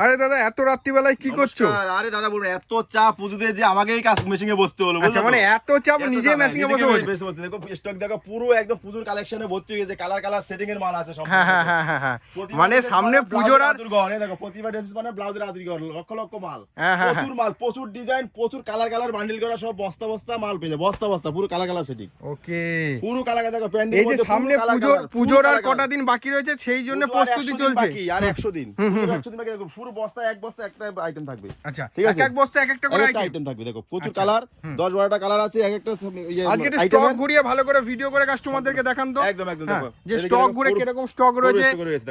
আরে দাদা এত রাত্রিবেলায় কি করছো? আরে দাদা বলুন, এত চাপ পুজোতে যে আমাকেই কাজ মেশিনে বসতে হলো। আচ্ছা মানে এত চাপ নিজে মেশিনে বসে দেখো স্টক দেখো পুরো একদম পুজোর কালেকশনে ভর্তি হয়ে গেছে, কালার সেটিং এর মাল আছে সব। হ্যাঁ মানে সামনে পুজোর আর ঘরে দেখো প্রতিবার ড্রেস মানে ব্লাউজের আদুরি ঘর লক্ষ লক্ষ মাল, প্রচুর মাল, প্রচুর ডিজাইন, প্রচুর কালার বান্ডিল করা সব বস্তা মাল পেয়ে যায়, বস্তা পুরো কালার সেটিং। ওকে পুরো কালার দেখো প্যান্ডেল এই যে সামনে পুজোর আর কটা দিন বাকি রয়েছে, সেই জন্য প্রস্তুতি চলছে। আর 100 দিন 100 দিন বাকি, দেখো পুরো বস্তা এক বস্তা একটা আইটেম থাকবে। আচ্ছা ঠিক আছে, এক বস্তা এক একটা করে আইটেম থাকবে। দেখো প্রচুর কালার, 10-12টা কালার আছে এক একটা। আজকে স্টক ঘুরিয়ে ভালো করে ভিডিও করে কাস্টমারদেরকে দেখান তো। একদম দেখো যে স্টক ঘুরে কি রকম স্টক রয়েছে,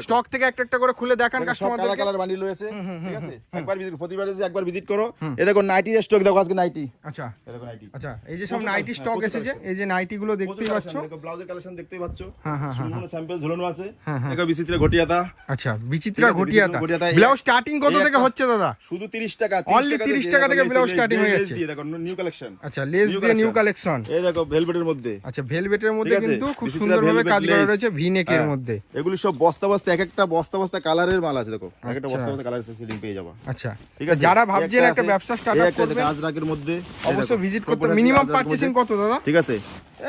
স্টক থেকে একটা করে খুলে দেখান কাস্টমারদেরকে। কালার বান্ডিল রয়েছে, ঠিক আছে। একবার ভিজিট, প্রতিবার এসে একবার ভিজিট করো। এই দেখো নাইটি স্টক দেখো, আজকে নাইটি। আচ্ছা এই দেখো নাইটি। আচ্ছা এই যে সব নাইটি স্টক এসেছে, এই যে নাইটি গুলো দেখতেই পাচ্ছ। দেখো ব্লাউজের কালেকশন দেখতেই পাচ্ছ। হ্যাঁ সম্পূর্ণ স্যাম্পল ঝুলানো আছে। দেখো বিচিত্রা ঘটিয়াতা। আচ্ছা বিচিত্রা ঘটিয়াতা ব্লাউজ স্টার্টিং কত থেকে হচ্ছে দাদা? শুধু 30 টাকা, অনলি 30 টাকা থেকে ব্লাউজ স্টার্টিং হয়ে যাচ্ছে। দেখো নিউ কালেকশন। আচ্ছা লেস দিয়ে নিউ কালেকশন। এই দেখো ভেলভেটের মধ্যে। আচ্ছা ভেলভেটের মধ্যে কিন্তু খুব সুন্দরভাবে কাজ করা রয়েছে ভি নেকের মধ্যে। এগুলি সব বস্তা এক একটা বস্তা কালারের মাল আছে। দেখো এক একটা বস্তা কালারের সেটিং পেয়ে যাবে। আচ্ছা ঠিক আছে, যারা ভাবছেন একটা ব্যবসা স্টার্ট আপ করবেন আজরাকের মধ্যে অবশ্যই ভিজিট করতে। মিনিমাম পারচেজিং কত দাদা? ঠিক আছে,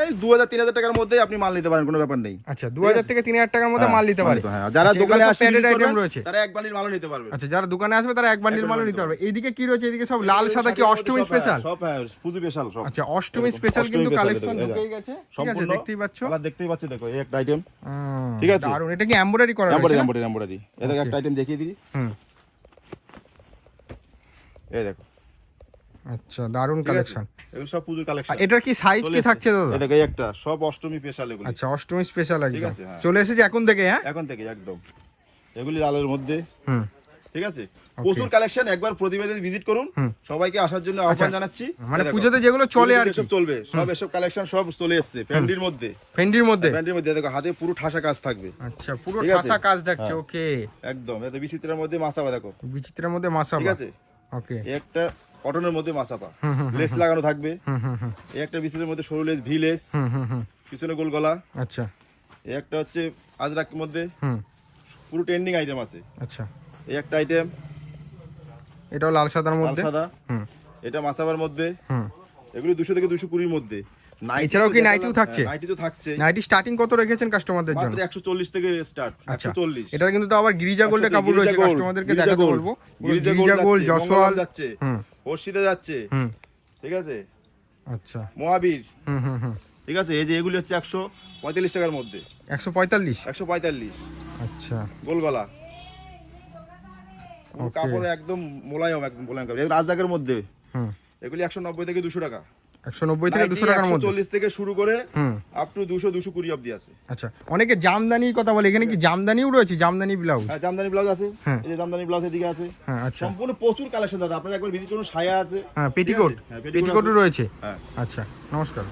এই 2000-3000 টাকার মধ্যে আপনি মাল নিতে পারেন, কোনো ব্যাপার নেই। আচ্ছা 2000 থেকে 3000 টাকার মধ্যে মাল নিতে পারে। হ্যাঁ, যারা দোকানে আসে আইটেম রয়েছে তারা এক বান্ডিল মাল নিতে পারবে। আচ্ছা যারা দোকানে আসবে তারা এক বান্ডিল মাল নিতে পারবে। এইদিকে কি রয়েছে? এদিকে সব লাল সাদা কি অষ্টমী স্পেশাল? সব পুজো স্পেশাল সব। আচ্ছা অষ্টমী স্পেশাল কিন্তু কালেকশন ঢুকেই গেছে। ঠিক আছে দেখতেই পাচ্ছ, কালার দেখতেই পাচ্ছ। দেখো এই একটা আইটেম, ঠিক আছে দারুন। এটা কি এমব্রয়ডারি করা আছে? এমব্রয়ডারি। এই দেখো একটা আইটেম দেখিয়ে দিই। এই দেখো। আচ্ছা দারুন কালেকশন, এগুলো সব পুজোর কালেকশন। এটার কি সাইজ কি থাকছে দাদা? এই দেখো এই একটা সব অষ্টমী স্পেশাল এগুলো। আচ্ছা অষ্টমী স্পেশাল একদম আছে, হ্যাঁ। চলে এসেছে এখন থেকে। হ্যাঁ এখন থেকে একদম এগুলি লালের মধ্যে। ঠিক আছে, Okay. প্রচুর কালেকশন। একবার প্রতিবারে ভিজিট করুন। সবাইকে আসার জন্য আহ্বান জানাচ্ছি। মানে পুজোতে যেগুলো চলে আর সব চলবে, সব এসব কালেকশন সব চলে এসেছে ফ্যান্ডির মধ্যে। ফেন্ডির মধ্যে দেখো হাতে পুরো ঠাসা কাজ থাকবে। আচ্ছা পুরো ঠিক আছে? ঠাসা কাজ দেখছে। ওকে একদম এত বিচিত্রের মধ্যে মাসাবা। দেখো বিচিত্রের মধ্যে মাসাবা। ঠিক আছে, ওকে এই একটা কটনের মধ্যে মাসাবা, লেস লাগানো থাকবে। এই একটা বিচিত্রের মধ্যে সরু লেস, ভি লেস, পিছনে গোল গলা। আচ্ছা এই একটা হচ্ছে আজরাকের মধ্যে পুরো ট্রেন্ডিং আইটেম আছে। আচ্ছা এই একটা আইটেম, এটাও লাল সাদার মধ্যে। সাদা। এটা মাসাবার মধ্যে। এগুলো 200 থেকে 220 মধ্যে। এছাড়াও কি নাইটিও থাকছে? নাইটি তো থাকছে। নাইটি স্টার্টিং কত রেখেছেন কাস্টমারদের জন্য? মাত্র 140 থেকে স্টার্ট। 140। এটা কিন্তু তো আবার গিরিজা গোল্ডের কাপড় রয়েছে, কাস্টমারদেরকে দেখাতে বলবো। গিরিজা গোল্ড, জসওয়াল যাচ্ছে, হর্ষিতে যাচ্ছে। ঠিক আছে, আচ্ছা মহাবীর। ঠিক আছে, এই যে এগুলি হচ্ছে 145 টাকার মধ্যে। 145। আচ্ছা গোলগলা কাপড় একদম মোলায়েম, একদম মোলায়েম কাপড়। এই রাজদাকের মধ্যে এগুলি 190 থেকে 200 টাকা। 190 থেকে 200 টাকার মধ্যে। 140 থেকে শুরু করে আপ টু 200-220 অবধি আছে। আচ্ছা অনেকে জামদানির কথা বলে, এখানে কি জামদানিও রয়েছে? জামদানি ব্লাউজ? হ্যাঁ জামদানি ব্লাউজ আছে। এই যে জামদানি ব্লাউজ এদিকে আছে। হ্যাঁ আচ্ছা সম্পূর্ণ প্রচুর কালেকশন দাদা, আপনারা একবার ভিজিট করুন। সায়া আছে। হ্যাঁ পেটিকোট, পেটিকোটও রয়েছে। হ্যাঁ আচ্ছা নমস্কার।